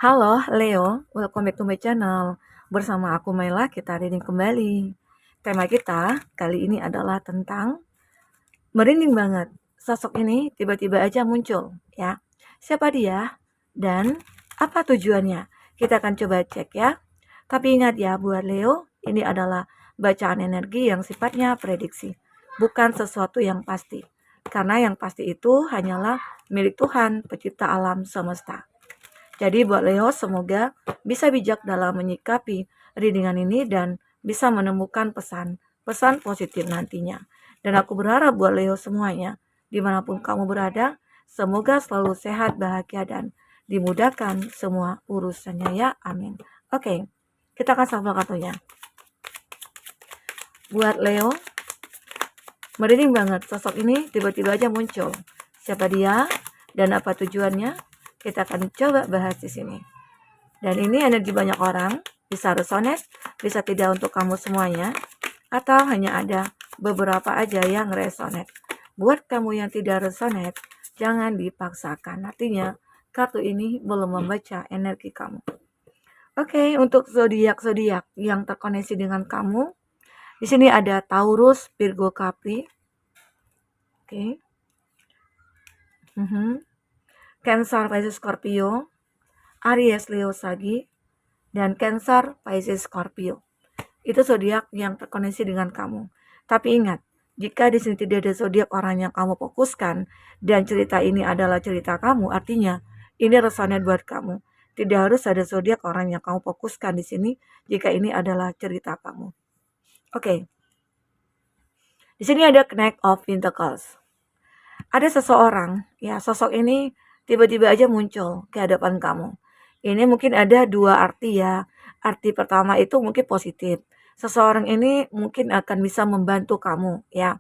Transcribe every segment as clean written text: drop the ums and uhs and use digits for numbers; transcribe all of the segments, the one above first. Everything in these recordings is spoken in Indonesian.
Halo Leo, welcome back to my channel. Bersama aku Maila, kita reading kembali. Tema kita kali ini adalah tentang merinding banget. Sosok ini tiba-tiba aja muncul, ya. Siapa dia dan apa tujuannya? Kita akan coba cek ya. Tapi ingat ya, buat Leo, ini adalah bacaan energi yang sifatnya prediksi, bukan sesuatu yang pasti. Karena yang pasti itu hanyalah milik Tuhan, pencipta alam semesta. Jadi buat Leo semoga bisa bijak dalam menyikapi readingan ini dan bisa menemukan pesan positif nantinya. Dan aku berharap buat Leo semuanya, dimanapun kamu berada, semoga selalu sehat, bahagia, dan dimudahkan semua urusannya ya, amin. Oke, kita akan shuffle kartunya. Buat Leo, merinding banget, sosok ini tiba-tiba aja muncul. Siapa dia dan apa tujuannya? Kita akan coba bahas di sini. Dan ini energi banyak orang, bisa resonate, bisa tidak untuk kamu semuanya, atau hanya ada beberapa aja yang resonate. Buat kamu yang tidak resonate, jangan dipaksakan. Artinya, kartu ini belum membaca energi kamu. Oke, untuk zodiak-zodiak yang terkoneksi dengan kamu, di sini ada Taurus, Virgo, Capri. Oke. Cancer, Pisces, Scorpio, Aries, Leo, Sagi, dan Cancer, Pisces, Scorpio. Itu zodiak yang terkoneksi dengan kamu. Tapi ingat, jika di sini tidak ada zodiak orang yang kamu fokuskan dan cerita ini adalah cerita kamu, artinya ini resonate buat kamu. Tidak harus ada zodiak orang yang kamu fokuskan di sini jika ini adalah cerita kamu. Oke. Di sini ada Knight of Pentacles. Ada seseorang, ya sosok ini tiba-tiba aja muncul ke hadapan kamu. Ini mungkin ada dua arti ya. Arti pertama itu mungkin positif. Seseorang ini mungkin akan bisa membantu kamu ya.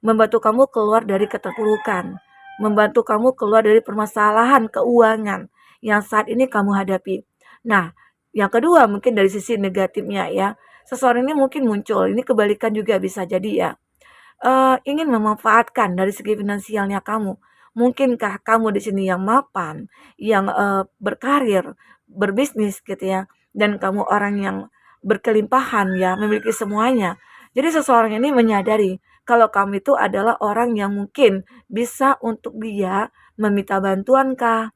Membantu kamu keluar dari keterpurukan. Membantu kamu keluar dari permasalahan keuangan yang saat ini kamu hadapi. Nah, yang kedua mungkin dari sisi negatifnya ya. Seseorang ini mungkin muncul, ini kebalikan juga bisa jadi ya. Ingin memanfaatkan dari segi finansialnya kamu. Mungkinkah kamu di sini yang mapan, yang, berkarir, berbisnis gitu ya, dan kamu orang yang berkelimpahan ya, memiliki semuanya. Jadi seseorang ini menyadari kalau kamu itu adalah orang yang mungkin bisa untuk dia meminta bantuan kah,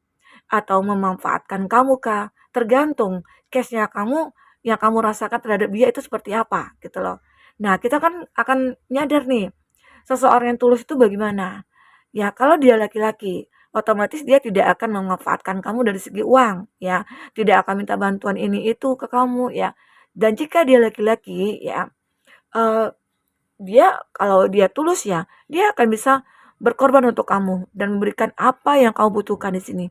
atau memanfaatkan kamu kah, tergantung case-nya kamu, yang kamu rasakan terhadap dia itu seperti apa gitu loh. Nah, kita kan akan nyadar nih, seseorang yang tulus itu bagaimana? Ya, kalau dia laki-laki, otomatis dia tidak akan memanfaatkan kamu dari segi uang, ya. Tidak akan minta bantuan ini itu ke kamu, ya. Dan jika dia laki-laki, ya, eh, dia kalau dia tulus ya, dia akan bisa berkorban untuk kamu dan memberikan apa yang kamu butuhkan di sini.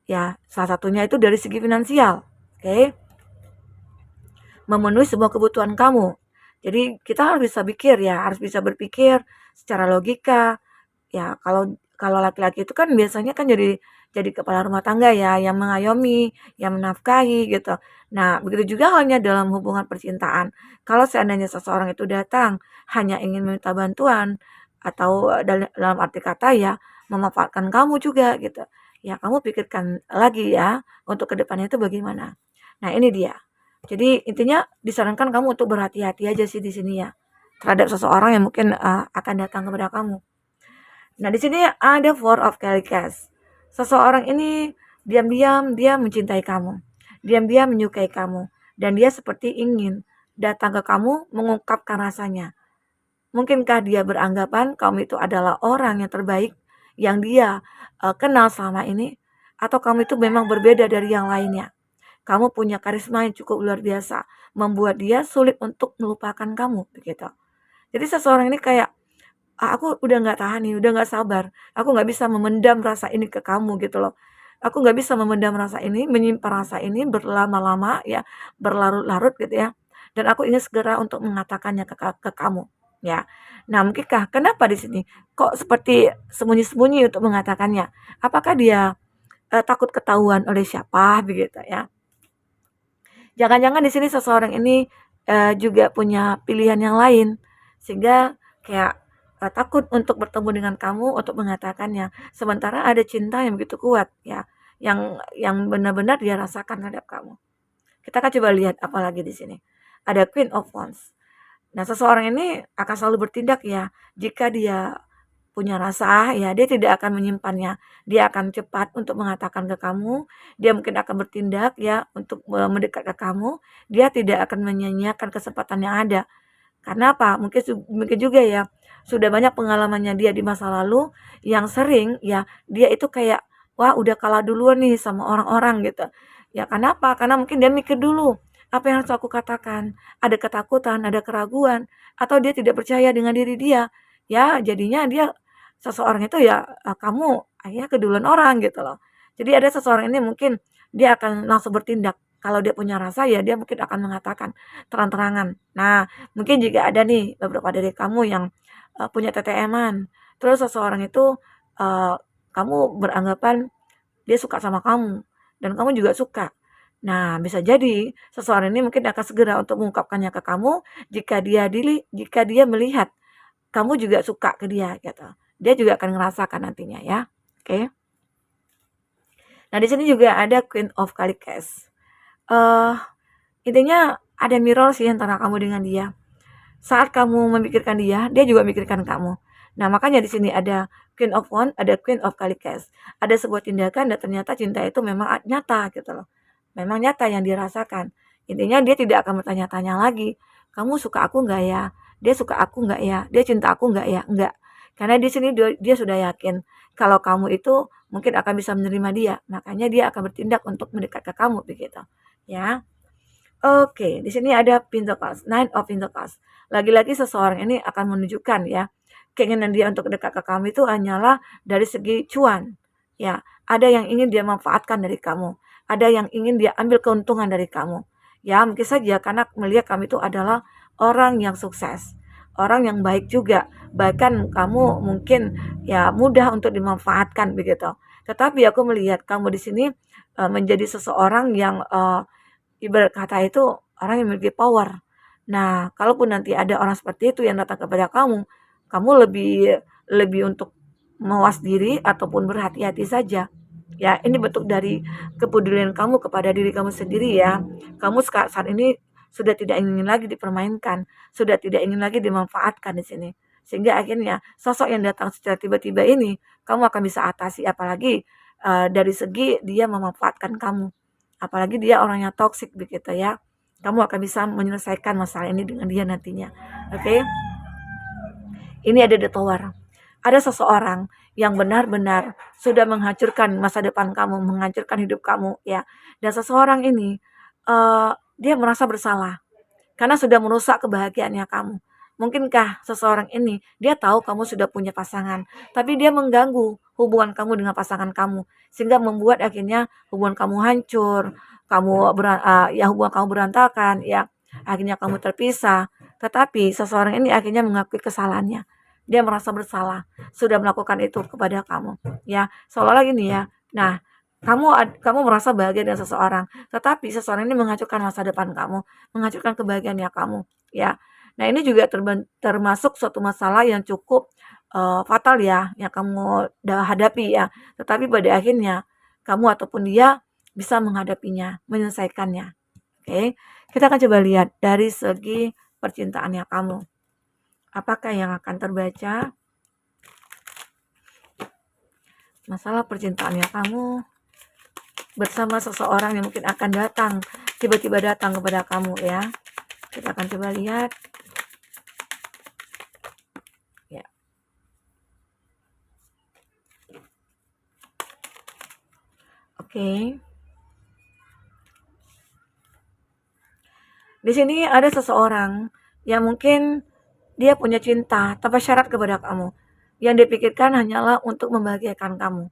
Ya, salah satunya itu dari segi finansial, oke? Memenuhi semua kebutuhan kamu. Jadi kita harus bisa pikir ya, harus bisa berpikir secara logika. Ya, kalau kalau laki-laki itu kan biasanya kan jadi kepala rumah tangga ya, yang mengayomi, yang menafkahi gitu. Nah, begitu juga halnya dalam hubungan percintaan. Kalau seandainya seseorang itu datang hanya ingin meminta bantuan atau dalam arti kata ya memanfaatkan kamu juga gitu. Ya, kamu pikirkan lagi ya untuk kedepannya itu bagaimana. Nah, ini dia. Jadi intinya disarankan kamu untuk berhati-hati aja sih di sini ya terhadap seseorang yang mungkin akan datang kepada kamu. Nah, di sini ada Four of Caligas. Seseorang ini diam-diam dia mencintai kamu. Diam-diam menyukai kamu. Dan dia seperti ingin datang ke kamu mengungkapkan rasanya. Mungkinkah dia beranggapan kamu itu adalah orang yang terbaik yang dia kenal selama ini? Atau kamu itu memang berbeda dari yang lainnya? Kamu punya karisma yang cukup luar biasa. Membuat dia sulit untuk melupakan kamu. Begitu. Jadi seseorang ini kayak aku udah nggak tahan nih, udah nggak sabar. Aku nggak bisa memendam rasa ini ke kamu gitu loh. Aku nggak bisa memendam rasa ini, menyimpan rasa ini berlama-lama ya, berlarut-larut gitu ya. Dan aku ingin segera untuk mengatakannya ke kamu ya. Nah, mungkinkah kenapa di sini kok seperti sembunyi-sembunyi untuk mengatakannya? Apakah dia takut ketahuan oleh siapa begitu ya? Jangan-jangan di sini seseorang ini juga punya pilihan yang lain sehingga kayak takut untuk bertemu dengan kamu untuk mengatakannya. Sementara ada cinta yang begitu kuat ya. yang benar-benar dia rasakan terhadap kamu. Kita akan coba lihat apalagi di sini. Ada Queen of Wands. Nah, seseorang ini akan selalu bertindak ya, jika dia punya rasa ya, dia tidak akan menyimpannya. Dia akan cepat untuk mengatakan ke kamu, dia mungkin akan bertindak ya untuk mendekat ke kamu, dia tidak akan menyia-nyiakan kesempatan yang ada. Karena apa? Mungkin juga ya, sudah banyak pengalamannya dia di masa lalu yang sering ya, dia itu kayak, wah udah kalah duluan nih sama orang-orang gitu. Ya kenapa? Karena mungkin dia mikir dulu, apa yang harus aku katakan? Ada ketakutan, ada keraguan, atau dia tidak percaya dengan diri dia. Ya jadinya dia seseorang itu ya, kamu akhirnya keduluan orang gitu loh. Jadi ada seseorang ini mungkin dia akan langsung bertindak. Kalau dia punya rasa ya dia mungkin akan mengatakan terang-terangan. Nah, mungkin juga ada nih beberapa dari kamu yang, punya TTM-an, terus seseorang itu, eee, kamu beranggapan dia suka sama kamu, dan kamu juga suka. Nah, bisa jadi seseorang ini mungkin akan segera untuk mengungkapkannya ke kamu jika dia melihat kamu juga suka ke dia gitu. Dia juga akan ngerasakan nantinya ya, oke. Nah, di sini juga ada Queen of Cups. Eee, Intinya ada mirror sih antara kamu dengan dia. Saat kamu memikirkan dia, dia juga memikirkan kamu. Nah, makanya di sini ada Queen of Wands, ada Queen of Cups. Ada sebuah tindakan dan ternyata cinta itu memang nyata gitu loh. Memang nyata yang dirasakan. Intinya dia tidak akan bertanya-tanya lagi, kamu suka aku nggak ya? Dia suka aku nggak ya? Dia cinta aku nggak ya? Enggak. Karena di sini dia sudah yakin kalau kamu itu mungkin akan bisa menerima dia. Makanya dia akan bertindak untuk mendekat ke kamu begitu. Ya. Oke, di sini ada Pentacles, Nine of Pentacles. Lagi-lagi seseorang ini akan menunjukkan ya, keinginan dia untuk dekat ke kamu itu hanyalah dari segi cuan. Ya, ada yang ingin dia manfaatkan dari kamu, ada yang ingin dia ambil keuntungan dari kamu. Ya, mungkin saja karena melihat kamu itu adalah orang yang sukses, orang yang baik juga. Bahkan kamu mungkin ya mudah untuk dimanfaatkan begitu. Tetapi aku melihat kamu di sini menjadi seseorang yang ibarat kata itu orang yang memiliki power. Nah, kalaupun nanti ada orang seperti itu yang datang kepada kamu, kamu lebih lebih untuk mawas diri ataupun berhati-hati saja. Ya, ini bentuk dari kepedulian kamu kepada diri kamu sendiri ya. Kamu saat ini sudah tidak ingin lagi dipermainkan, sudah tidak ingin lagi dimanfaatkan di sini. Sehingga akhirnya sosok yang datang secara tiba-tiba ini kamu akan bisa atasi, apalagi dari segi dia memanfaatkan kamu. Apalagi dia orangnya toksik begitu ya. Kamu akan bisa menyelesaikan masalah ini dengan dia nantinya. Oke. Ini ada The Tower. Ada seseorang yang benar-benar sudah menghancurkan masa depan kamu, menghancurkan hidup kamu ya. Dan seseorang ini dia merasa bersalah karena sudah merusak kebahagiaannya kamu. Mungkinkah seseorang ini dia tahu kamu sudah punya pasangan, tapi dia mengganggu hubungan kamu dengan pasangan kamu sehingga membuat akhirnya hubungan kamu hancur, ya hubungan kamu berantakan, ya akhirnya kamu terpisah. Tetapi seseorang ini akhirnya mengakui kesalahannya. Dia merasa bersalah sudah melakukan itu kepada kamu, ya seolah-olah gini ya. Nah, kamu merasa bahagia dengan seseorang, tetapi seseorang ini menghancurkan masa depan kamu, menghancurkan kebahagiaannya kamu, ya. Nah, ini juga termasuk suatu masalah yang cukup fatal ya, yang kamu hadapi ya. Tetapi pada akhirnya kamu ataupun dia bisa menghadapinya, menyelesaikannya. Oke, kita akan coba lihat dari segi percintaannya kamu. Apakah yang akan terbaca? Masalah percintaannya kamu bersama seseorang yang mungkin akan datang, tiba-tiba datang kepada kamu ya. Kita akan coba lihat. Ya. Oke. Di sini ada seseorang yang mungkin dia punya cinta tanpa syarat kepada kamu. Yang dipikirkan hanyalah untuk membahagiakan kamu.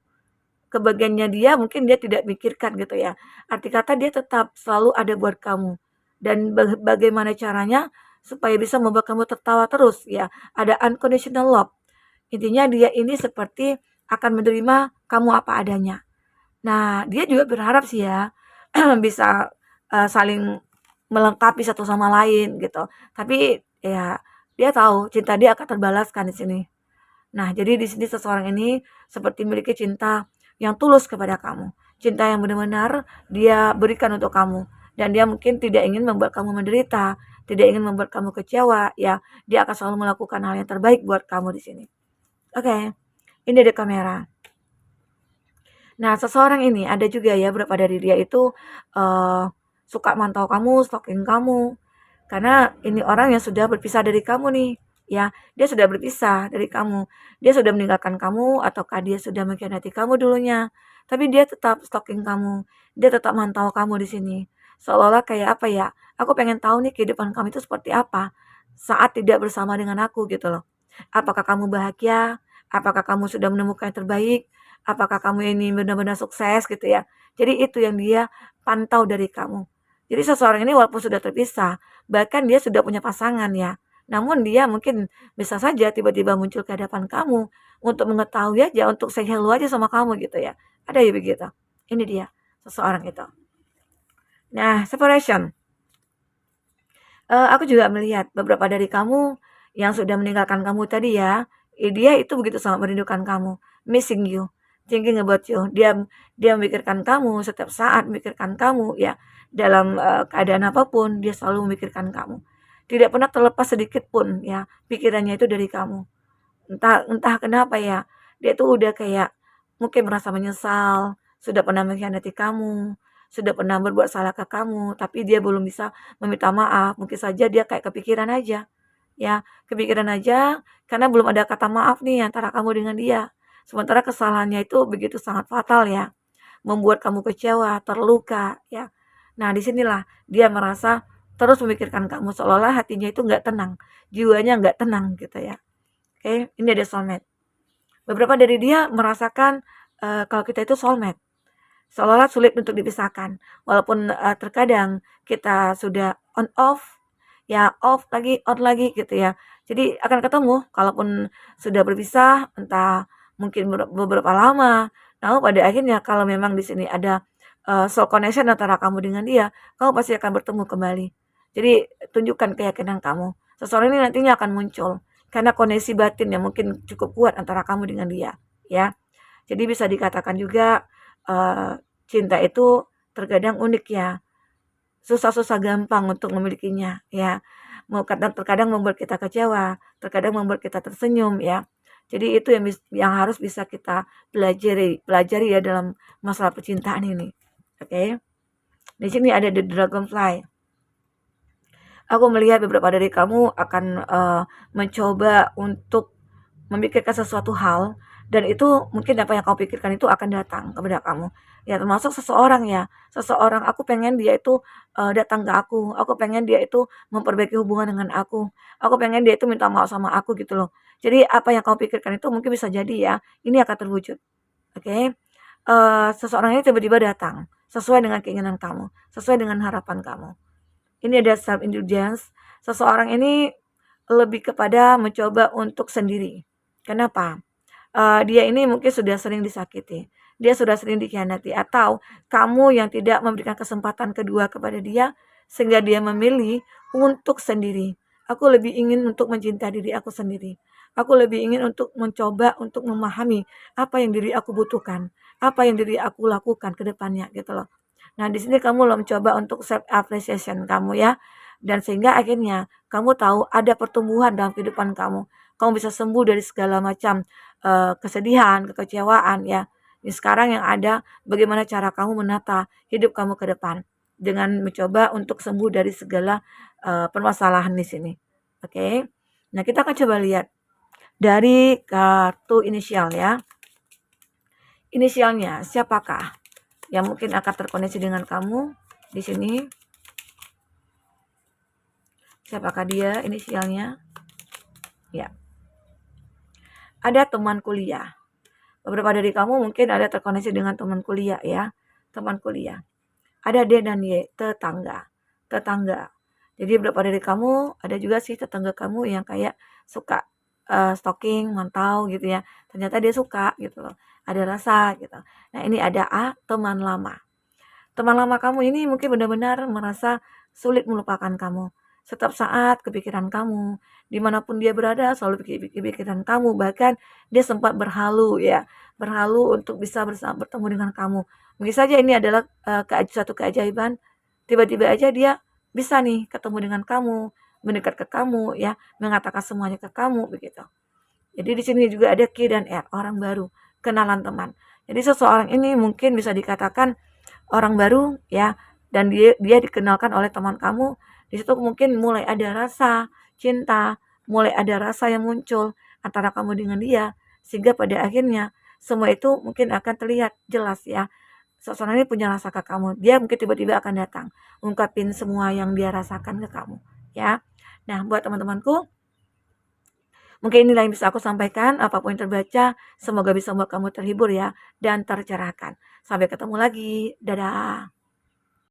Kebahagiaannya dia mungkin dia tidak pikirkan gitu ya. Arti kata dia tetap selalu ada buat kamu. Dan bagaimana caranya supaya bisa membuat kamu tertawa terus ya. Ada unconditional love. Intinya dia ini seperti akan menerima kamu apa adanya. Nah, dia juga berharap sih ya bisa saling melengkapi satu sama lain gitu. Tapi ya dia tahu cinta dia akan terbalaskan di sini. Nah, jadi di sini seseorang ini seperti memiliki cinta yang tulus kepada kamu. cinta yang benar-benar dia berikan untuk kamu, dan dia mungkin tidak ingin membuat kamu menderita, tidak ingin membuat kamu kecewa, ya. Dia akan selalu melakukan hal yang terbaik buat kamu di sini. Oke, ini ada kamera. Nah, seseorang ini ada juga ya beberapa dari dia itu suka mantau kamu, stalking kamu. Karena ini orang yang sudah berpisah dari kamu nih, ya. Dia sudah berpisah dari kamu. Dia sudah meninggalkan kamu ataukah dia sudah mengkhianati kamu dulunya. Tapi dia tetap stalking kamu. Dia tetap mantau kamu di sini. Seolah-olah kayak apa ya? Aku pengen tahu nih kehidupan kamu itu seperti apa saat tidak bersama dengan aku gitu loh. Apakah kamu bahagia? Apakah kamu sudah menemukan yang terbaik? Apakah kamu ini benar-benar sukses gitu ya. Jadi itu yang dia pantau dari kamu. Jadi seseorang ini walaupun sudah terpisah, bahkan dia sudah punya pasangan ya, namun dia mungkin bisa saja tiba-tiba muncul ke hadapan kamu untuk mengetahui aja, untuk say hello aja sama kamu gitu ya. Ada ya begitu. Ini dia seseorang itu. Nah, separation. Aku juga melihat beberapa dari kamu yang sudah meninggalkan kamu tadi ya, dia itu begitu sangat merindukan kamu, missing you, thinking about you. Dia dia memikirkan kamu setiap saat, memikirkan kamu ya, dalam, keadaan apapun dia selalu memikirkan kamu. Tidak pernah terlepas sedikit pun ya, pikirannya itu dari kamu. Entah entah kenapa ya, dia tuh udah kayak mungkin merasa menyesal, sudah pernah mengkhianati kamu, sudah pernah berbuat salah ke kamu, tapi dia belum bisa meminta maaf. Mungkin saja dia kayak kepikiran aja, ya, kepikiran aja karena belum ada kata maaf nih antara kamu dengan dia. Sementara kesalahannya itu begitu sangat fatal ya, membuat kamu kecewa, terluka, ya. Nah, disinilah dia merasa terus memikirkan kamu, seolah-olah hatinya itu nggak tenang, jiwanya nggak tenang gitu ya. Oke, ini ada soulmate. Beberapa dari dia merasakan kalau kita itu soulmate, seolah-olah sulit untuk dipisahkan. Walaupun terkadang kita sudah on off, ya off lagi, on lagi gitu ya. Jadi akan ketemu, kalaupun sudah berpisah, entah mungkin beberapa lama. Namun pada akhirnya kalau memang di sini ada soul connection antara kamu dengan dia, kamu pasti akan bertemu kembali. Jadi tunjukkan keyakinan kamu. Seseorang ini nantinya akan muncul karena koneksi batin yang mungkin cukup kuat antara kamu dengan dia, ya. Jadi bisa dikatakan juga cinta itu terkadang unik ya, susah-susah gampang untuk memilikinya ya. Terkadang membuat kita kecewa, terkadang membuat kita tersenyum ya. Jadi itu yang harus bisa kita pelajari ya dalam masalah percintaan ini. Oke. Di sini ada the dragonfly. Aku melihat beberapa dari kamu akan mencoba untuk memikirkan sesuatu hal, dan itu mungkin apa yang kamu pikirkan itu akan datang kepada kamu. Ya termasuk seseorang ya, seseorang aku pengen dia itu datang ke aku pengen dia itu memperbaiki hubungan dengan aku pengen dia itu minta maaf sama aku gitu loh. Jadi apa yang kamu pikirkan itu mungkin bisa jadi ya, ini akan terwujud. Oke. Seseorang ini tiba-tiba datang sesuai dengan keinginan kamu, sesuai dengan harapan kamu. Ini ada self indulgence. Seseorang ini lebih kepada mencoba untuk sendiri. Kenapa? Dia ini mungkin sudah sering disakiti, dia sudah sering dikhianati, atau kamu yang tidak memberikan kesempatan kedua kepada dia, sehingga dia memilih untuk sendiri. Aku lebih ingin untuk mencintai diri aku sendiri. Aku lebih ingin untuk mencoba untuk memahami apa yang diri aku butuhkan, apa yang diri aku lakukan ke depannya gitu loh. Nah, di sini kamu mencoba untuk self appreciation kamu ya. Dan sehingga akhirnya kamu tahu ada pertumbuhan dalam kehidupan kamu. Kamu bisa sembuh dari segala macam kesedihan, kekecewaan ya. Ini sekarang yang ada bagaimana cara kamu menata hidup kamu ke depan dengan mencoba untuk sembuh dari segala permasalahan di sini. Oke. Nah, kita akan coba lihat dari kartu inisial ya. Inisialnya siapakah yang mungkin akan terkoneksi dengan kamu di sini? Siapakah dia inisialnya? Ya. Ada teman kuliah. Beberapa dari kamu mungkin ada terkoneksi dengan teman kuliah ya. Teman kuliah. Ada D dan Y, tetangga. Tetangga. Jadi beberapa dari kamu ada juga sih tetangga kamu yang kayak suka stalking, mantau gitu ya. Ternyata dia suka gitu loh. Ada rasa gitu. Nah, ini ada A, teman lama. Teman lama kamu ini mungkin benar-benar merasa sulit melupakan kamu. setiap saat kepikiran kamu, dimanapun dia berada selalu kepikiran kamu, bahkan dia sempat berhalu ya, berhalu untuk bisa bertemu dengan kamu. Mungkin saja ini adalah suatu keajaiban, tiba-tiba aja dia bisa nih ketemu dengan kamu, mendekat ke kamu ya, mengatakan semuanya ke kamu begitu. Jadi di sini juga ada Q dan R, orang baru, kenalan teman. Jadi seseorang ini mungkin bisa dikatakan orang baru ya, dan dia dikenalkan oleh teman kamu. Di situ mungkin mulai ada rasa cinta, mulai ada rasa yang muncul antara kamu dengan dia, sehingga pada akhirnya semua itu mungkin akan terlihat jelas ya. Seseorang ini punya rasa ke kamu, dia mungkin tiba-tiba akan datang, ungkapin semua yang dia rasakan ke kamu ya. Nah, buat teman-temanku, mungkin inilah yang bisa aku sampaikan, apapun yang terbaca, semoga bisa membuat kamu terhibur ya, dan tercerahkan. Sampai ketemu lagi, dadah.